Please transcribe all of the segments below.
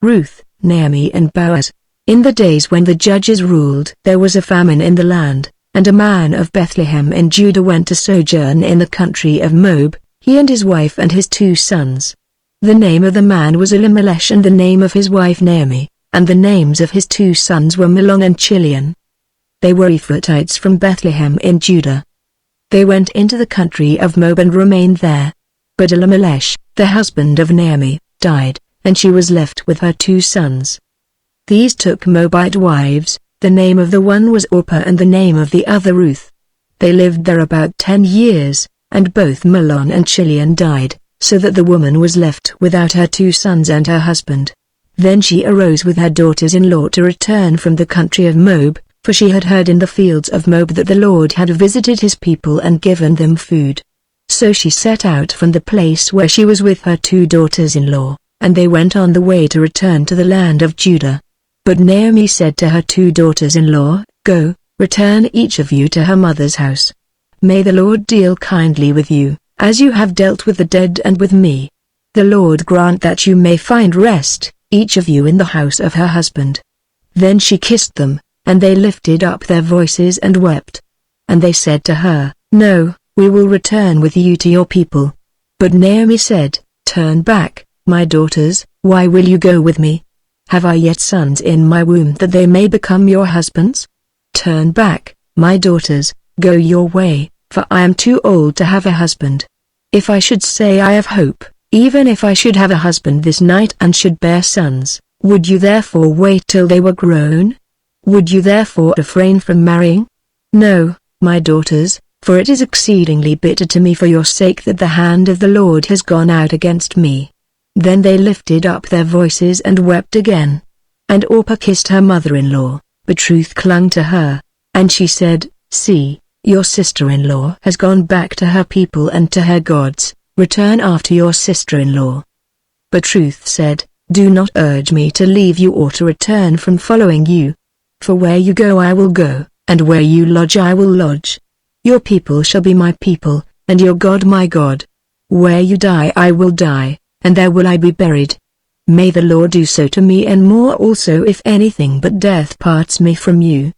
Ruth, Naomi and Boaz. In the days when the judges ruled, there was a famine in the land, and a man of Bethlehem in Judah went to sojourn in the country of Moab, he and his wife and his 2 sons. The name of the man was Elimelech and the name of his wife Naomi, and the names of his 2 sons were Mahlon and Chilion. They were Ephrathites from Bethlehem in Judah. They went into the country of Moab and remained there. But Elimelech, the husband of Naomi, died, and she was left with her 2 sons. These took Moabite wives, the name of the one was Orpah and the name of the other Ruth. They lived there about 10 years, and both Mahlon and Chilion died, so that the woman was left without her 2 sons and her husband. Then she arose with her daughters-in-law to return from the country of Moab, for she had heard in the fields of Moab that the Lord had visited his people and given them food. So she set out from the place where she was with her 2 daughters-in-law, and they went on the way to return to the land of Judah. But Naomi said to her 2 daughters-in-law, "Go, return each of you to her mother's house. May the Lord deal kindly with you, as you have dealt with the dead and with me. The Lord grant that you may find rest, each of you in the house of her husband." Then she kissed them, and they lifted up their voices and wept. And they said to her, "No, we will return with you to your people." But Naomi said, "Turn back, my daughters, why will you go with me? Have I yet sons in my womb that they may become your husbands? Turn back, my daughters, go your way, for I am too old to have a husband. If I should say I have hope, even if I should have a husband this night and should bear sons, would you therefore wait till they were grown? Would you therefore refrain from marrying? No, my daughters, for it is exceedingly bitter to me for your sake that the hand of the Lord has gone out against me." Then they lifted up their voices and wept again. And Orpah kissed her mother-in-law, but Ruth clung to her, and she said, "See, your sister-in-law has gone back to her people and to her gods, return after your sister-in-law." But Ruth said, "Do not urge me to leave you or to return from following you. For where you go I will go, and where you lodge I will lodge. Your people shall be my people, and your God my God. Where you die I will die, and there will I be buried. May the Lord do so to me and more also if anything but death parts me from you."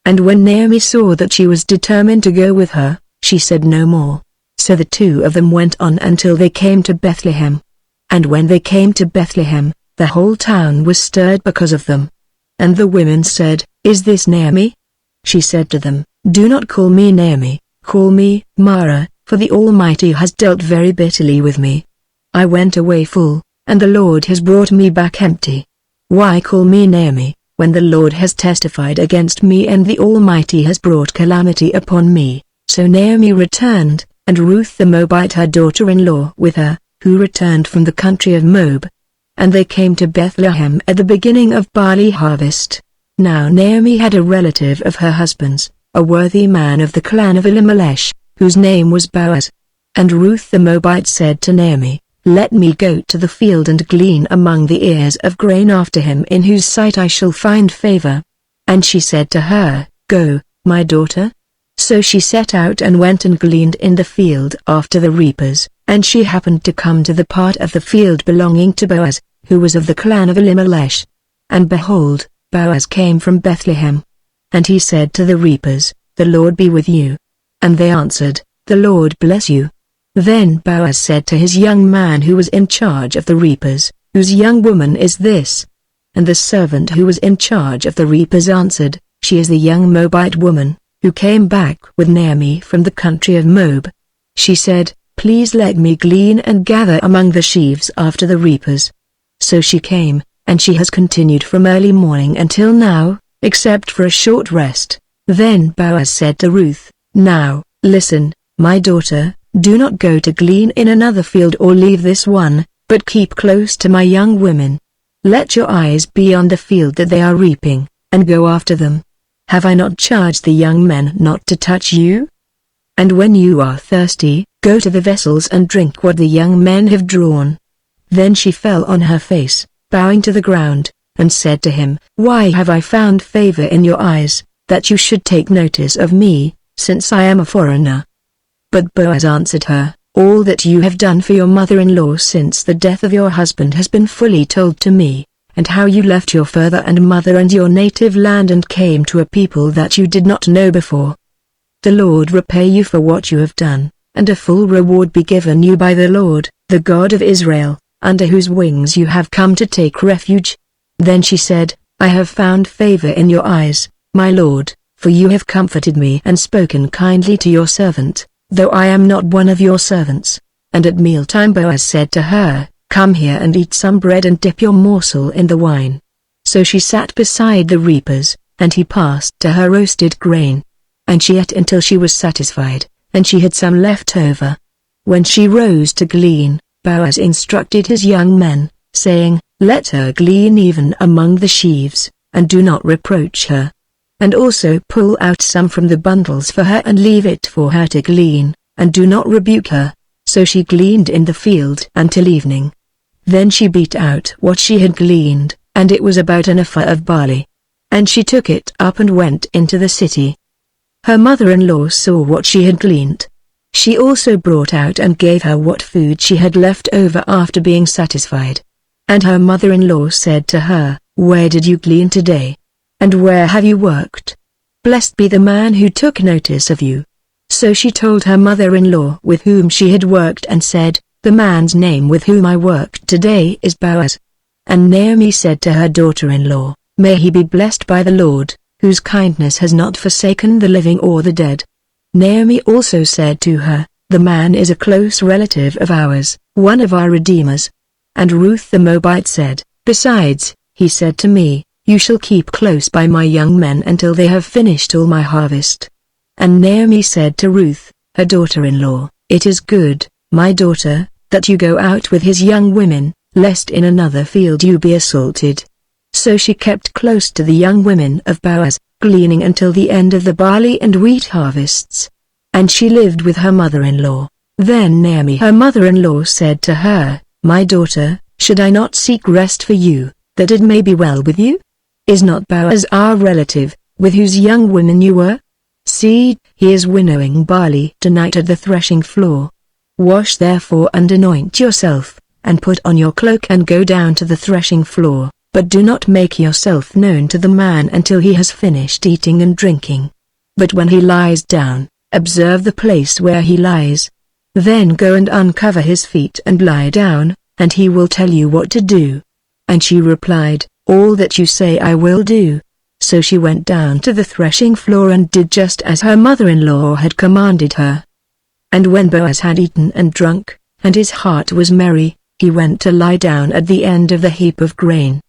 And when Naomi saw that she was determined to go with her, she said no more. So the 2 of them went on until they came to Bethlehem. And when they came to Bethlehem, the whole town was stirred because of them. And the women said, "Is this Naomi?" She said to them, "Do not call me Naomi, call me Mara, for the Almighty has dealt very bitterly with me. I went away full, and the Lord has brought me back empty. Why call me Naomi, when the Lord has testified against me and the Almighty has brought calamity upon me?" So Naomi returned, and Ruth the Moabite her daughter-in-law with her, who returned from the country of Moab. And they came to Bethlehem at the beginning of barley harvest. Now Naomi had a relative of her husband's, a worthy man of the clan of Elimelech, whose name was Boaz. And Ruth the Moabite said to Naomi, "Let me go to the field and glean among the ears of grain after him in whose sight I shall find favor." And she said to her, "Go, my daughter." So she set out and went and gleaned in the field after the reapers, and she happened to come to the part of the field belonging to Boaz, who was of the clan of Elimelech. And behold, Boaz came from Bethlehem. And he said to the reapers, "The Lord be with you." And they answered, "The Lord bless you." Then Boaz said to his young man who was in charge of the reapers, "Whose young woman is this?" And the servant who was in charge of the reapers answered, "She is the young Moabite woman, who came back with Naomi from the country of Moab." She said, "Please let me glean and gather among the sheaves after the reapers." So she came, and she has continued from early morning until now, except for a short rest. Then Boaz said to Ruth, "Now, listen, my daughter, do not go to glean in another field or leave this one, but keep close to my young women. Let your eyes be on the field that they are reaping, and go after them. Have I not charged the young men not to touch you? And when you are thirsty, go to the vessels and drink what the young men have drawn." Then she fell on her face, bowing to the ground, and said to him, "Why have I found favor in your eyes, that you should take notice of me, since I am a foreigner?" But Boaz answered her, "All that you have done for your mother-in-law since the death of your husband has been fully told to me, and how you left your father and mother and your native land and came to a people that you did not know before. The Lord repay you for what you have done, and a full reward be given you by the Lord, the God of Israel, under whose wings you have come to take refuge." Then she said, "I have found favor in your eyes, my lord, for you have comforted me and spoken kindly to your servant, though I am not one of your servants." And at mealtime Boaz said to her, "Come here and eat some bread and dip your morsel in the wine." So she sat beside the reapers, and he passed to her roasted grain. And she ate until she was satisfied, and she had some left over. When she rose to glean, Boaz instructed his young men, saying, "Let her glean even among the sheaves, and do not reproach her. And also pull out some from the bundles for her and leave it for her to glean, and do not rebuke her." So she gleaned in the field until evening. Then she beat out what she had gleaned, and it was about an ephah of barley. And she took it up and went into the city. Her mother-in-law saw what she had gleaned. She also brought out and gave her what food she had left over after being satisfied. And her mother-in-law said to her, "Where did you glean today? And where have you worked? Blessed be the man who took notice of you." So she told her mother-in-law with whom she had worked and said, "The man's name with whom I worked today is Boaz." And Naomi said to her daughter-in-law, "May he be blessed by the Lord, whose kindness has not forsaken the living or the dead." Naomi also said to her, "The man is a close relative of ours, one of our redeemers." And Ruth the Moabite said, "Besides, he said to me, 'You shall keep close by my young men until they have finished all my harvest.'" And Naomi said to Ruth, her daughter-in-law, "It is good, my daughter, that you go out with his young women, lest in another field you be assaulted." So she kept close to the young women of Boaz, gleaning until the end of the barley and wheat harvests. And she lived with her mother-in-law. Then Naomi her mother-in-law said to her, "My daughter, should I not seek rest for you, that it may be well with you? Is not Boaz our relative, with whose young women you were? See, he is winnowing barley tonight at the threshing floor. Wash therefore and anoint yourself, and put on your cloak and go down to the threshing floor, but do not make yourself known to the man until he has finished eating and drinking. But when he lies down, observe the place where he lies. Then go and uncover his feet and lie down, and he will tell you what to do." And she replied, "All that you say I will do." So she went down to the threshing floor and did just as her mother-in-law had commanded her. And when Boaz had eaten and drunk, and his heart was merry, he went to lie down at the end of the heap of grain.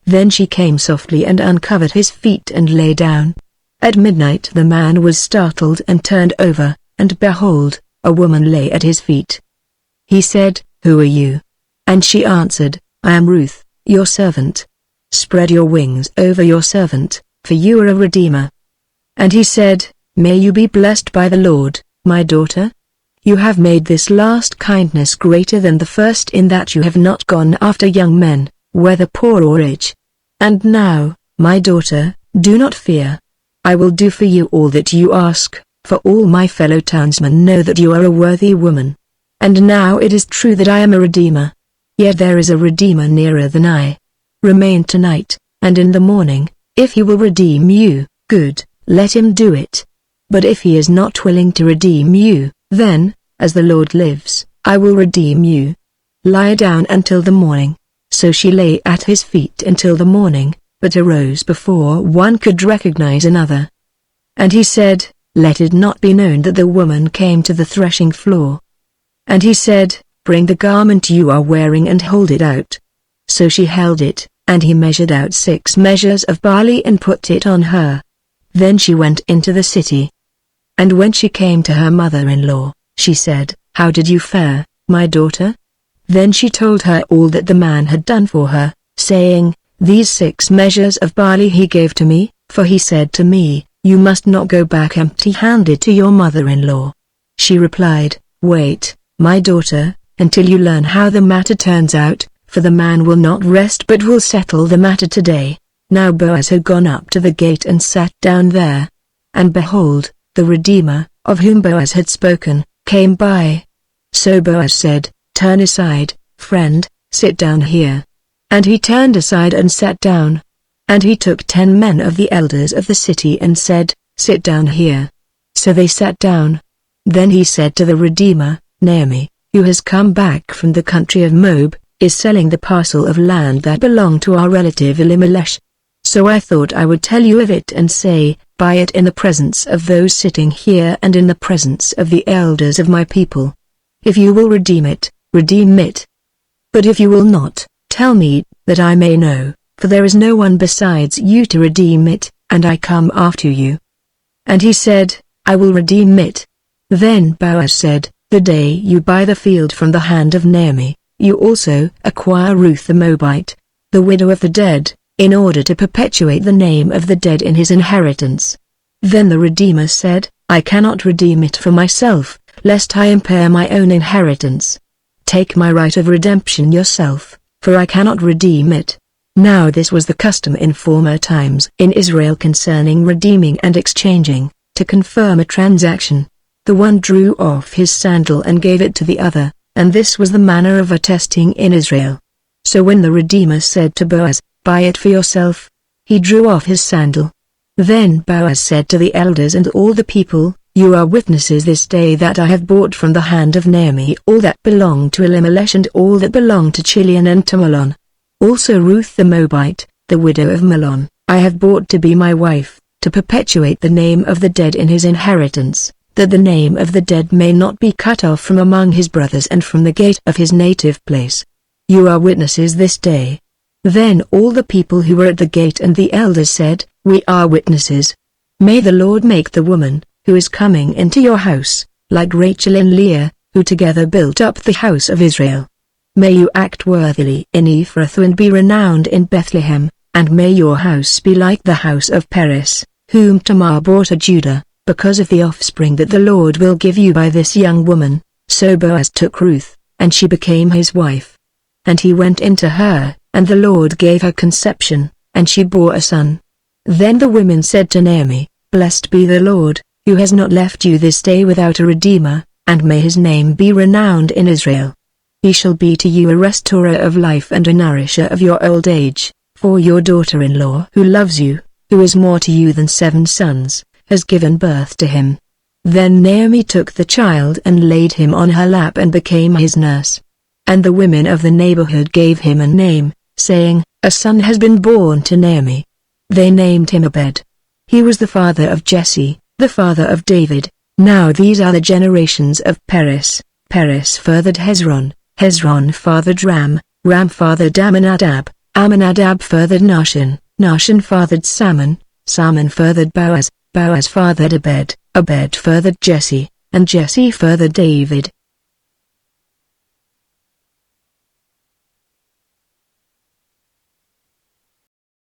Then she came softly and uncovered his feet and lay down. At midnight the man was startled and turned over, and behold, a woman lay at his feet. He said, "Who are you?" And she answered, "I am Ruth, your servant. Spread your wings over your servant, for you are a redeemer." And he said, "May you be blessed by the Lord, my daughter. You have made this last kindness greater than the first in that you have not gone after young men, whether poor or rich. And now, my daughter, do not fear. I will do for you all that you ask, for all my fellow townsmen know that you are a worthy woman. And now it is true that I am a redeemer. Yet there is a redeemer nearer than I. Remain tonight, and in the morning, if he will redeem you, good, let him do it. But if he is not willing to redeem you, then, as the Lord lives, I will redeem you. Lie down until the morning." So she lay at his feet until the morning, but arose before one could recognize another. And he said, "Let it not be known that the woman came to the threshing floor." And he said, "Bring the garment you are wearing and hold it out." So she held it, and he measured out 6 measures of barley and put it on her. Then she went into the city. And when she came to her mother-in-law, she said, "How did you fare, my daughter?" Then she told her all that the man had done for her, saying, "These 6 measures of barley he gave to me, for he said to me, 'You must not go back empty-handed to your mother-in-law.'" She replied, "Wait, my daughter, until you learn how the matter turns out, for the man will not rest but will settle the matter today." Now Boaz had gone up to the gate and sat down there. And behold, the Redeemer, of whom Boaz had spoken, came by. So Boaz said, "Turn aside, friend, sit down here." And he turned aside and sat down. And he took 10 men of the elders of the city and said, "Sit down here." So they sat down. Then he said to the Redeemer, "Naomi, who has come back from the country of Moab, is selling the parcel of land that belonged to our relative Elimelech. So I thought I would tell you of it and say, buy it in the presence of those sitting here and in the presence of the elders of my people. If you will redeem it, redeem it. But if you will not, tell me, that I may know, for there is no one besides you to redeem it, and I come after you." And he said, "I will redeem it." Then Boaz said, "The day you buy the field from the hand of Naomi, you also acquire Ruth the Moabite, the widow of the dead, in order to perpetuate the name of the dead in his inheritance." Then the Redeemer said, "I cannot redeem it for myself, lest I impair my own inheritance. Take my right of redemption yourself, for I cannot redeem it." Now this was the custom in former times in Israel concerning redeeming and exchanging, to confirm a transaction. The one drew off his sandal and gave it to the other, and this was the manner of attesting in Israel. So when the Redeemer said to Boaz, "Buy it for yourself," he drew off his sandal. Then Boaz said to the elders and all the people, "You are witnesses this day that I have bought from the hand of Naomi all that belonged to Elimelech and all that belonged to Chilion and to Mahlon. Also Ruth the Moabite, the widow of Mahlon, I have bought to be my wife, to perpetuate the name of the dead in his inheritance, that the name of the dead may not be cut off from among his brothers and from the gate of his native place. You are witnesses this day." Then all the people who were at the gate and the elders said, "We are witnesses. May the Lord make the woman, who is coming into your house, like Rachel and Leah, who together built up the house of Israel. May you act worthily in Ephrathah and be renowned in Bethlehem, and may your house be like the house of Perez, whom Tamar bore to Judah, because of the offspring that the Lord will give you by this young woman." So Boaz took Ruth, and she became his wife. And he went into her, and the Lord gave her conception, and she bore a son. Then the women said to Naomi, "Blessed be the Lord, who has not left you this day without a redeemer, and may his name be renowned in Israel. He shall be to you a restorer of life and a nourisher of your old age, for your daughter-in-law who loves you, who is more to you than 7 sons, has given birth to him." Then Naomi took the child and laid him on her lap and became his nurse. And the women of the neighborhood gave him a name, saying, "A son has been born to Naomi." They named him Obed. He was the father of Jesse, the father of David. Now these are the generations of Perez. Perez fathered Hezron, Hezron fathered Ram, Ram fathered Amminadab, Amminadab fathered Nahshon, Nahshon fathered Salmon, Salmon fathered Boaz, Boaz fathered Obed, Obed fathered Jesse, and Jesse fathered David.